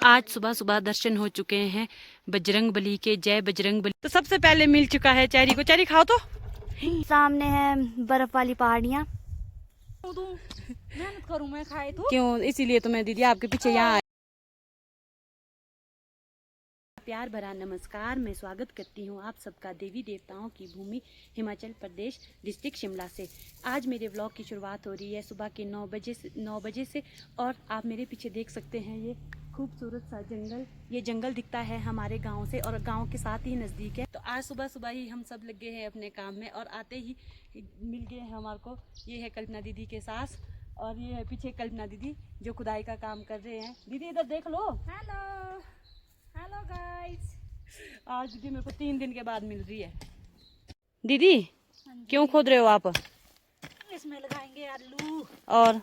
आज सुबह सुबह दर्शन हो चुके हैं बजरंग बली के। जय बजरंग बली। तो सबसे पहले मिल चुका है चेरी को। चेरी खाओ तो। सामने है बर्फ वाली पहाड़ियाँ। मेहनत करूं मैं, खाए तो क्यों, इसीलिए तो मैं दीदी आपके पीछे यहाँ। प्यार भरा नमस्कार, मैं स्वागत करती हूँ आप सबका देवी देवताओं की भूमि हिमाचल प्रदेश डिस्ट्रिक्ट शिमला से। आज मेरे व्लॉग की शुरुआत हो रही है सुबह के 9 बजे से और आप मेरे पीछे देख सकते हैं ये खूबसूरत सा जंगल। ये जंगल दिखता है हमारे गांव से और गांव के साथ ही नज़दीक है। तो आज सुबह सुबह ही हम सब लगे हैं अपने काम में और आते ही मिल गए हैं हमारे को। ये है कल्पना दीदी के सास और ये है पीछे कल्पना दीदी जो खुदाई का काम कर रहे हैं। दीदी इधर देख लो। Hello hello guys. आज दीदी मेरे को 3 दिन के बाद मिल रही है। दीदी क्यों खोद रहे हो आप? इसमें लगाएंगे आलू और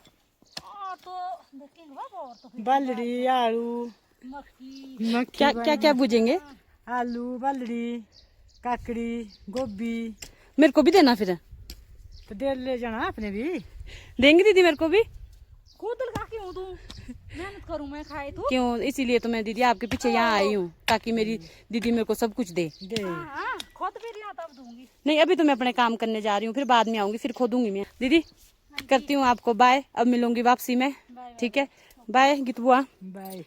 तो देखेंगे बलड़ी आलू मक्की क्या क्या क्या बुझेंगे? आलू बलड़ी काकड़ी गोभी। मेरे को भी देना फिर। तो दे ले जाना अपने भी। देंगे दीदी मेरे को भी। खुद लगा के हूँ तू मेहनत करूँ मैं, खाए तो क्यों, इसीलिए तो मैं दीदी आपके पीछे यहाँ आई हूँ ताकि मेरी दीदी मेरे को सब कुछ दे। खुद भी लिया तब दूंगी। नहीं अभी तो मैं अपने काम करने जा रही हूँ, फिर बाद में आऊंगी, फिर खोदूंगी मैं। दीदी करती हूँ आपको बाय, अब मिलूंगी वापसी में। ठीक है बाय गीत बुआ बाय।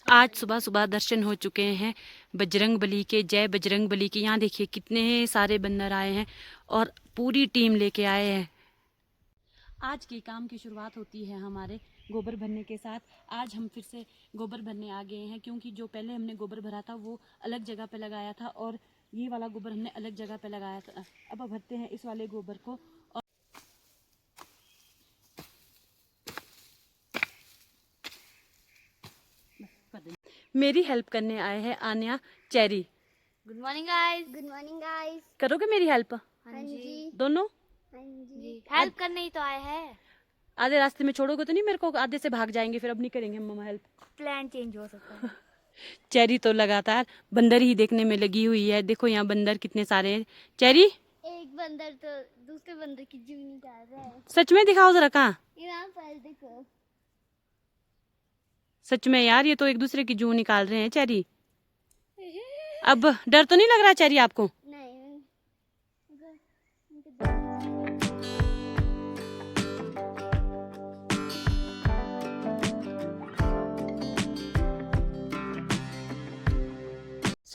आज सुबह सुबह दर्शन हो चुके हैं बजरंग बली के। जय बजरंग बली के। यहाँ देखिए कितने सारे बंदर आए हैं और पूरी टीम लेके आए हैं। आज के काम की शुरुआत होती है हमारे गोबर भरने के साथ। आज हम फिर से गोबर भरने आ गए हैं क्योंकि जो पहले हमने गोबर भरा था वो अलग जगह पे लगाया था और ये वाला गोबर हमने अलग जगह पे लगाया था। अब भरते हैं इस वाले गोबर को। मेरी हेल्प करने आए हैं Aanya Cherry. Good morning guys. Good morning guys. करोगे मेरी हेल्प? हाँ जी दोनों? हाँ जी। हेल्प करने ही तो आए हैं। आधे रास्ते में छोड़ोगे तो नहीं मेरे को? आधे से भाग जाएंगे फिर, अब नहीं करेंगे मम्मा हेल्प। प्लान चेंज हो सकता है। चेरी तो लगातार बंदर ही देखने में लगी हुई है। देखो यहाँ बंदर कितने सारे हैं। चेरी एक बंदर तो दूसरे बंदर की जू निकाल रहा है। सच में दिखाओ जरा। कहाँ? यहाँ पर देखो। सच में यार, ये तो एक दूसरे की जू निकाल रहे हैं चेरी। अब डर तो नहीं लग रहा चेरी आपको? नहीं।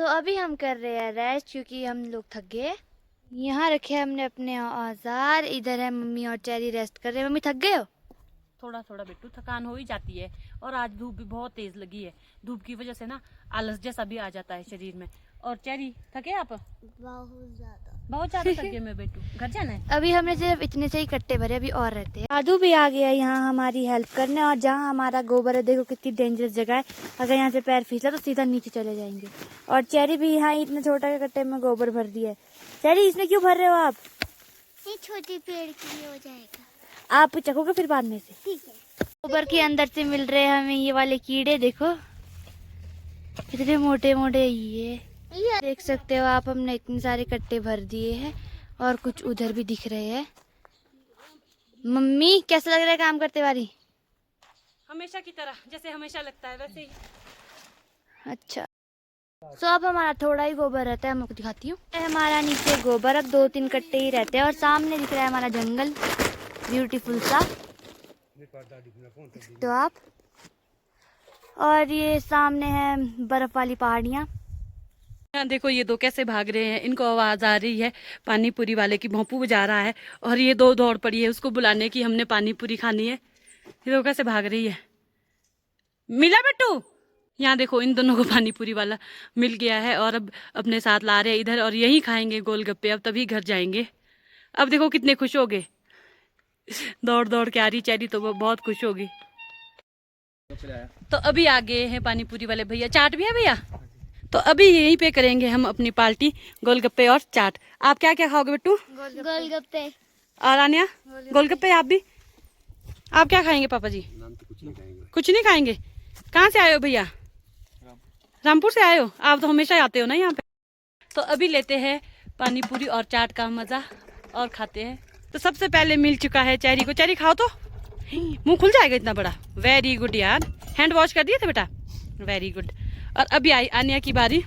अभी हम कर रहे हैं रेस्ट क्योंकि हम लोग थक गए। यहाँ रखे हमने अपने औजार। इधर है मम्मी और चेरी रेस्ट कर रहे हैं। मम्मी थक गए हो? थोड़ा थोड़ा बेटू थकान हो ही जाती है और आज धूप भी बहुत तेज लगी है। धूप की वजह से ना आलस जैसा भी आ जाता है शरीर में। और चेरी थके आप? बहुत ज्यादा थक गए मैं बेटू। घर जाना है? अभी हमने सिर्फ इतने से ही कट्टे भरे, अभी और रहते हैं। आदू भी आ गया यहाँ हमारी हेल्प करने। और जहाँ हमारा गोबर है देखो कितनी डेंजरस जगह है। अगर यहाँ से पैर फिसला तो सीधा नीचे चले जाएंगे। और चेरी भी यहाँ इतने छोटा के कट्टे में गोबर भर दिया है। चेरी इसमें क्यों भर रहे हो आप? ये छोटे पेड़ के लिए हो जाएगा। आप चखोगे फिर बाद में से। ठीक है। गोबर के अंदर से मिल रहे हैं हमें ये वाले कीड़े। देखो कितने मोटे मोटे ये देख सकते हो आप। हमने इतने सारे कट्टे भर दिए हैं और कुछ उधर भी दिख रहे हैं। मम्मी कैसा लग रहा है काम करते बारी? हमेशा की तरह, जैसे हमेशा लगता है वैसे ही। अच्छा अब हमारा थोड़ा ही गोबर रहता है। मैं आपको दिखाती हूँ। हमारा नीचे गोबर अब 2-3 कट्टे ही रहते हैं और सामने दिख रहा है हमारा जंगल ब्यूटीफुल सा। तो आप और ये सामने है बर्फ वाली पहाड़ियाँ। यहाँ देखो ये दो कैसे भाग रहे हैं। इनको आवाज आ रही है पानी पूरी वाले की। भोंपू बजा रहा है और ये दो दौड़ पड़ी है उसको बुलाने की, हमने पानी पूरी खानी है। ये दो कैसे भाग रही है। मिला बेटू? यहाँ देखो इन दोनों को पानी पूरी वाला मिल गया है और अब अपने साथ ला रहे हैं इधर और यही खाएंगे गोलगप्पे। अब तभी घर जाएंगे। अब देखो कितने खुश हो गए। दौड़ दौड़ के आ रही चेरी तो वो बहुत खुश होगी। तो अभी आ गए हैं पानी पूरी वाले भैया। चाट भी है भैया? तो अभी यहीं पे करेंगे हम अपनी पार्टी, गोलगप्पे और चाट। आप क्या क्या खाओगे बेटू? गोलगप्पे। और आन्या? गोलगप्पे। आप भी? आप क्या खाएंगे पापा जी? नाम तो कुछ नहीं खाएंगे। कुछ नहीं खाएंगे? कहाँ से आए हो भैया? रामपुर से आए हो? आप तो हमेशा आते हो ना यहाँ पे। तो अभी लेते हैं पानी पूरी और चाट का मजा और खाते हैं। तो सबसे पहले मिल चुका है चेरी को। चेरी खाओ तो मुंह खुल जाएगा इतना बड़ा। वेरी गुड यार। हैंड वॉश कर दिए थे बेटा? Very good. और अभी आई आनिया की बारी।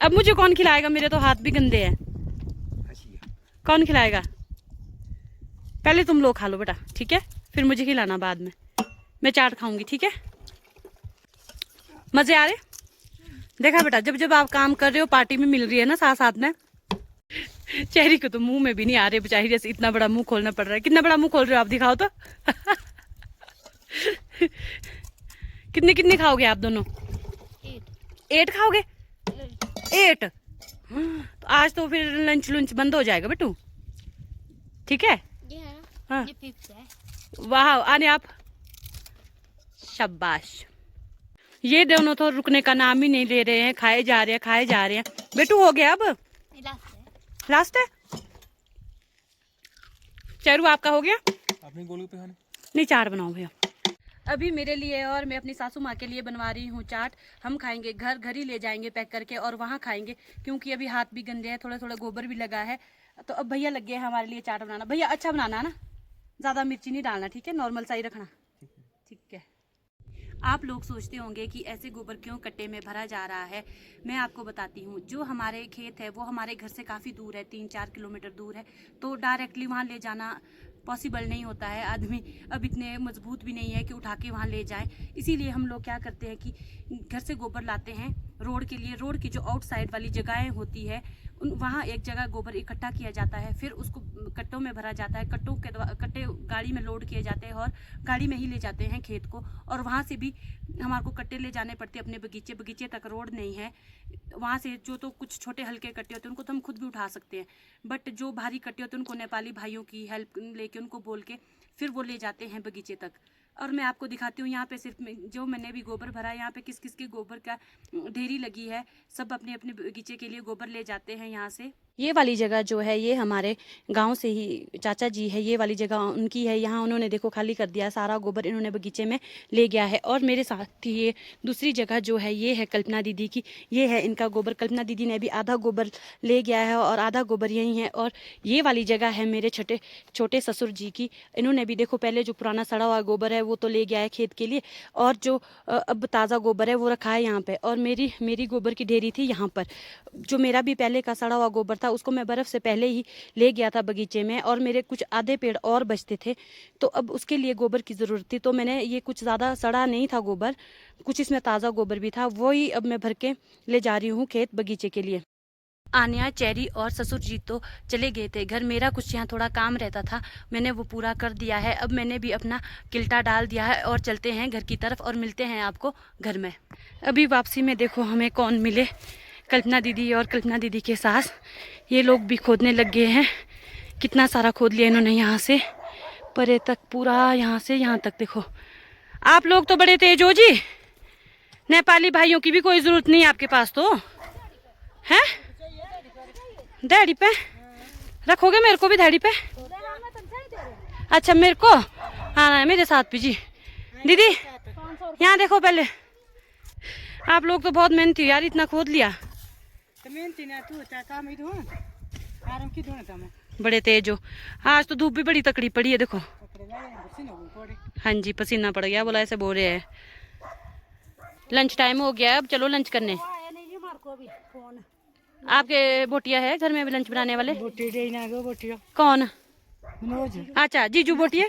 अब मुझे कौन खिलाएगा? मेरे तो हाथ भी गंदे हैं। कौन खिलाएगा? पहले तुम लोग खा लो बेटा, ठीक है? फिर मुझे खिलाना बाद में। मैं चाट खाऊंगी, ठीक है? मजे आ रहे? देखा बेटा, जब जब आप काम कर रहे हो पार्टी में मिल रही है ना साथ साथ में। चेहरी को तो मुंह में भी नहीं आ रहे बेचारी, जैसे इतना बड़ा मुंह खोलना पड़ रहा है। कितना बड़ा मुंह खोल रहे हो आप? दिखाओ तो। कितने कितने खाओगे आप दोनों? 8 खाओगे? 8? तो आज तो फिर लंच बंद हो जाएगा बेटू, ठीक है? हाँ। वाह आने आप, शाबाश। ये दोनों तो रुकने का नाम ही नहीं ले रहे हैं, खाए जा रहे हैं। बेटू हो गया? अब लास्ट है। चेरू आपका हो गया? अपनी गोलगप्पे खाने? नहीं, चाट बनाओ भैया अभी मेरे लिए, और मैं अपनी सासू माँ के लिए बनवा रही हूँ चाट। हम खाएंगे घर ही ले जाएंगे पैक करके और वहाँ खाएंगे, क्योंकि अभी हाथ भी गंदे हैं, थोड़ा थोड़ा गोबर भी लगा है। तो अब भैया लग गए हैं हमारे लिए चाट बनाना। भैया अच्छा बनाना ना, ज़्यादा मिर्ची नहीं डालना, ठीक है? नॉर्मल सा ही रखना, ठीक है? आप लोग सोचते होंगे कि ऐसे गोबर क्यों कट्टे में भरा जा रहा है। मैं आपको बताती हूँ। जो हमारे खेत है वो हमारे घर से काफ़ी दूर है, 3-4 किलोमीटर दूर है। तो डायरेक्टली वहाँ ले जाना पॉसिबल नहीं होता है। आदमी अब इतने मजबूत भी नहीं है कि उठा के वहाँ ले जाए। इसीलिए हम लोग क्या करते हैं कि घर से गोबर लाते हैं रोड के लिए। रोड की जो आउटसाइड वाली जगहें होती है वहाँ एक जगह गोबर इकट्ठा किया जाता है, फिर उसको कट्टों में भरा जाता है। कट्टे गाड़ी में लोड किए जाते हैं और गाड़ी में ही ले जाते हैं खेत को। और वहाँ से भी हमारे को कट्टे ले जाने पड़ते हैं अपने बगीचे तक। रोड नहीं है वहाँ से। जो तो कुछ छोटे हल्के कट्टे होते हैं उनको तो हम खुद भी उठा सकते हैं, बट जो भारी कट्टे होते हैं उनको नेपाली भाइयों की हेल्प लेके, उनको बोल के फिर वो ले जाते हैं बगीचे तक। और मैं आपको दिखाती हूँ यहाँ पे सिर्फ जो मैंने भी गोबर भरा है, यहाँ पे किस किस के गोबर का ढेरी लगी है। सब अपने अपने बगीचे के लिए गोबर ले जाते हैं यहाँ से। ये वाली जगह जो है ये हमारे गांव से ही चाचा जी है, ये वाली जगह उनकी है। यहाँ उन्होंने देखो खाली कर दिया, सारा गोबर इन्होंने बगीचे में ले गया है। और मेरे साथ ही ये दूसरी जगह जो है ये है कल्पना दीदी की, ये है इनका गोबर। कल्पना दीदी ने भी आधा गोबर ले गया है और आधा गोबर यही है। और ये वाली जगह है मेरे छोटे ससुर जी की। इन्होंने भी देखो पहले जो पुराना सड़ा हुआ गोबर है वो तो ले गया है खेत के लिए, और जो अब ताज़ा गोबर है वो रखा है यहाँ पे। और मेरी गोबर की ढेरी थी यहाँ पर। जो मेरा भी पहले का सड़ा हुआ गोबर था उसको मैं बर्फ़ से पहले ही ले गया था बगीचे में, और मेरे कुछ आधे पेड़ और बचते थे, तो अब उसके लिए गोबर की ज़रूरत थी। तो मैंने ये कुछ ज़्यादा सड़ा नहीं था गोबर, कुछ इसमें ताज़ा गोबर भी था, वही अब मैं भर के ले जा रही हूँ खेत बगीचे के लिए। आनिया, चेरी और ससुर जी तो चले गए थे घर। मेरा कुछ यहाँ थोड़ा काम रहता था, मैंने वो पूरा कर दिया है। अब मैंने भी अपना किल्टा डाल दिया है और चलते हैं घर की तरफ और मिलते हैं आपको घर में। अभी वापसी में देखो हमें कौन मिले, कल्पना दीदी और कल्पना दीदी के सास। ये लोग भी खोदने लग गए हैं। कितना सारा खोद लिया इन्होंने यहाँ से परे तक, पूरा यहाँ से यहाँ तक। देखो आप लोग तो बड़े तेज हो जी। नेपाली भाइयों की भी कोई ज़रूरत नहीं आपके पास तो है। डैडी पे रखोगे मेरे को भी? डैडी पे अच्छा मेरे को आना है मेरे साथ भी जी। दीदी यहाँ देखो पहले, आप लोग तो बहुत मेहनती हो यार, इतना खोद लिया। बड़े तेज हो। आज तो धूप भी बड़ी तकड़ी पड़ी है देखो। हाँ जी पसीना पड़ गया, बोला ऐसे बोल रहे हैं। लंच टाइम हो गया, अब चलो लंच करने। आपके बोटिया है घर में अभी लंच बनाने वाले? बोटिया कौन? मनोज। अच्छा जीजू बोटिया।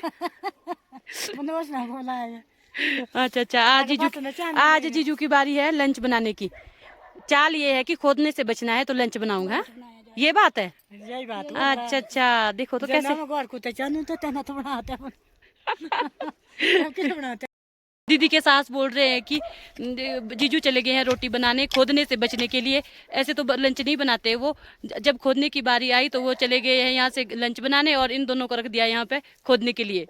मनोज ना बोला है। अच्छा आज जीजू की बारी है लंच बनाने की। चाल ये है कि खोदने से बचना है तो लंच बनाऊंगा, ये बात है। यही बात। अच्छा देखो तो कैसे दीदी के सास बोल रहे हैं कि जीजू चले गए हैं रोटी बनाने खोदने से बचने के लिए। ऐसे तो लंच नहीं बनाते वो, जब खोदने की बारी आई तो वो चले गए हैं यहाँ से लंच बनाने और इन दोनों को रख दिया यहाँ पे खोदने के लिए।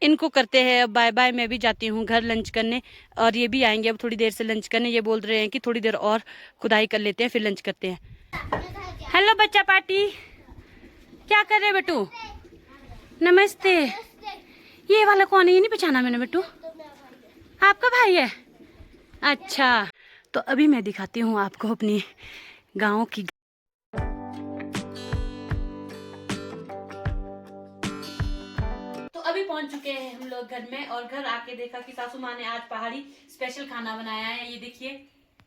इनको करते हैं अब बाय बाय। मैं भी जाती हूँ घर लंच करने और ये भी आएंगे अब थोड़ी देर से लंच करने। ये बोल रहे हैं कि थोड़ी देर और खुदाई कर लेते हैं फिर लंच करते हैं। हेलो बच्चा पार्टी, क्या कर रहे बेटू? नमस्ते। ये वाला कौन है? ये नहीं पहचाना मैंने बेटू। आपका भाई है? अच्छा, तो अभी मैं दिखाती हूँ आपको अपनी गाँव की। तो अभी पहुंच चुके हैं हम लोग घर में, और घर आके देखा कि सासू माँ ने आज पहाड़ी स्पेशल खाना बनाया है। ये देखिए,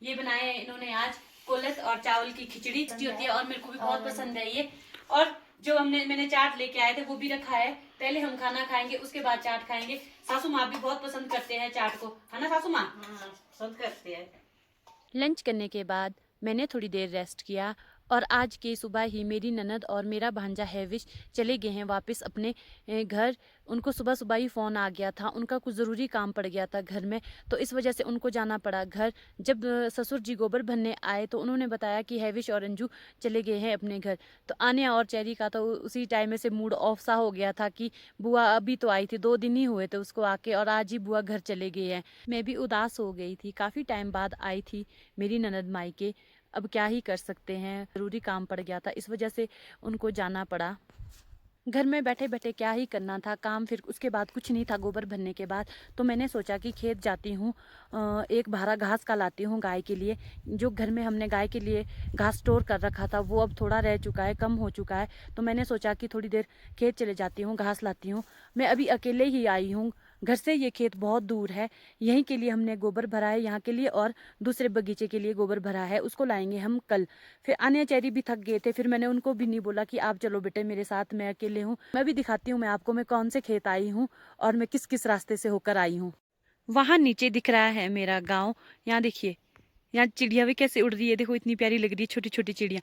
ये बनाया है इन्होंने आज कोलत और चावल की खिचड़ी होती है, और मेरे को भी बहुत पसंद है ये। और जो मैंने चाट लेके आए थे वो भी रखा है। पहले हम खाना खाएंगे, उसके बाद चाट खाएंगे। सासू माँ भी बहुत पसंद करते हैं चाट को, है ना सासू माँ? पसंद करते हैं। लंच करने के बाद मैंने थोड़ी देर रेस्ट किया, और आज की सुबह ही मेरी ननद और मेरा भांजा हैविश चले गए हैं वापस अपने घर। उनको सुबह सुबह ही फ़ोन आ गया था, उनका कुछ ज़रूरी काम पड़ गया था घर में, तो इस वजह से उनको जाना पड़ा घर। जब ससुर जी गोबर भरने आए तो उन्होंने बताया कि हैविश और अंजू चले गए हैं अपने घर। तो आन्या और चेरी का तो उसी टाइम में से मूड ऑफ सा हो गया था कि बुआ अभी तो आई थी, 2 दिन ही हुए थे उसको आके, और आज ही बुआ घर चले गए हैं। मैं भी उदास हो गई थी, काफ़ी टाइम बाद आई थी मेरी ननद मायके। अब क्या ही कर सकते हैं, ज़रूरी काम पड़ गया था, इस वजह से उनको जाना पड़ा। घर में बैठे बैठे क्या ही करना था काम, फिर उसके बाद कुछ नहीं था गोबर भरने के बाद। तो मैंने सोचा कि खेत जाती हूँ, एक भारा घास का लाती हूँ गाय के लिए। जो घर में हमने गाय के लिए घास स्टोर कर रखा था वो अब थोड़ा रह चुका है, कम हो चुका है। तो मैंने सोचा कि थोड़ी देर खेत चले जाती हूँ, घास लाती हूँ। मैं अभी अकेले ही आई हूँ घर से, ये खेत बहुत दूर है। यहीं के लिए हमने गोबर भरा है, यहाँ के लिए, और दूसरे बगीचे के लिए गोबर भरा है, उसको लाएंगे हम कल। फिर आन्या चेरी भी थक गए थे, फिर मैंने उनको भी नहीं बोला कि आप चलो बेटे मेरे साथ, मैं अकेले हूँ। मैं भी दिखाती हूँ मैं आपको, मैं कौन से खेत आई हूँ और मैं किस किस रास्ते से होकर आई हूँ। वहाँ नीचे दिख रहा है मेरा गाँव। यहाँ देखिए, यहाँ चिड़िया भी कैसे उड़ रही है, देखो इतनी प्यारी लग रही है, छोटी छोटी चिड़िया।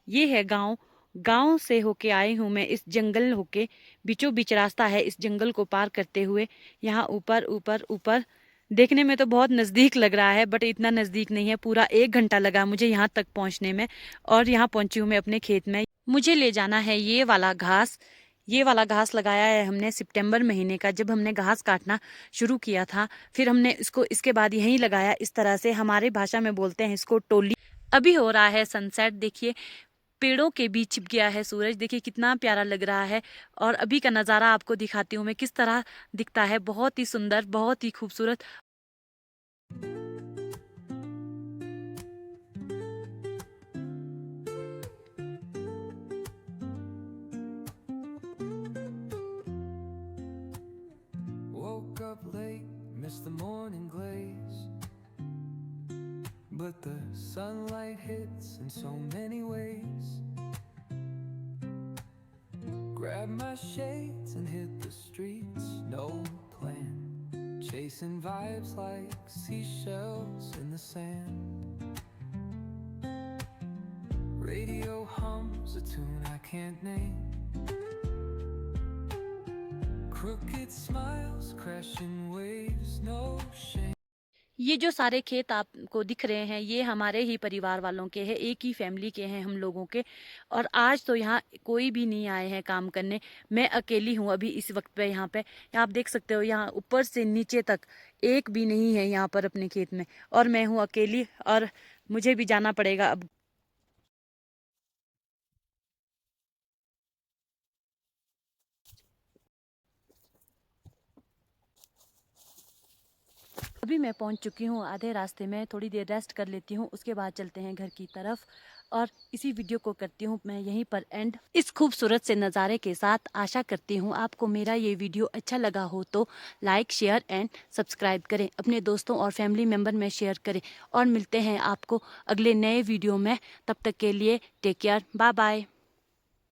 ये है गाँव। गांव से होके आई हूँ मैं, इस जंगल होके, बीचों बीच रास्ता है इस जंगल को पार करते हुए। यहाँ ऊपर ऊपर ऊपर देखने में तो बहुत नज़दीक लग रहा है, बट इतना नज़दीक नहीं है। पूरा 1 घंटा लगा मुझे यहाँ तक पहुँचने में, और यहाँ पहुँची हूँ मैं अपने खेत में। मुझे ले जाना है ये वाला घास। ये वाला घास लगाया है हमने सितंबर महीने का, जब हमने घास काटना शुरू किया था। फिर हमने इसको इसके बाद यहीं लगाया, इस तरह से। हमारी भाषा में बोलते हैं इसको टोली। अभी हो रहा है सनसेट, देखिए पेड़ों के बीच छिप गया है सूरज, देखिए कितना प्यारा लग रहा है। और अभी का नज़ारा आपको दिखाती हूँ मैं किस तरह दिखता है, बहुत ही सुंदर, बहुत ही खूबसूरत। Woke up late, missed the morning glaze, but the sunlight hits in so many ways. Grabbed my shades and hit the streets, no plan, chasing vibes like seashells in the sand. Radio hums a tune I can't name, crooked smiles, crashing waves, no shame. ये जो सारे खेत आपको दिख रहे हैं ये हमारे ही परिवार वालों के हैं, एक ही फैमिली के हैं हम लोगों के। और आज तो यहाँ कोई भी नहीं आए हैं काम करने, मैं अकेली हूँ अभी इस वक्त पे यहाँ पे। आप देख सकते हो यहाँ ऊपर से नीचे तक एक भी नहीं है यहाँ पर अपने खेत में, और मैं हूँ अकेली, और मुझे भी जाना पड़ेगा अब। अभी मैं पहुंच चुकी हूँ आधे रास्ते में, थोड़ी देर रेस्ट कर लेती हूँ, उसके बाद चलते हैं घर की तरफ। और इसी वीडियो को करती हूँ मैं यहीं पर एंड, इस खूबसूरत से नज़ारे के साथ। आशा करती हूँ आपको मेरा ये वीडियो अच्छा लगा हो तो लाइक, शेयर एंड सब्सक्राइब करें, अपने दोस्तों और फैमिली मेम्बर में शेयर करें। और मिलते हैं आपको अगले नए वीडियो में, तब तक के लिए टेक केयर, बाय बाय।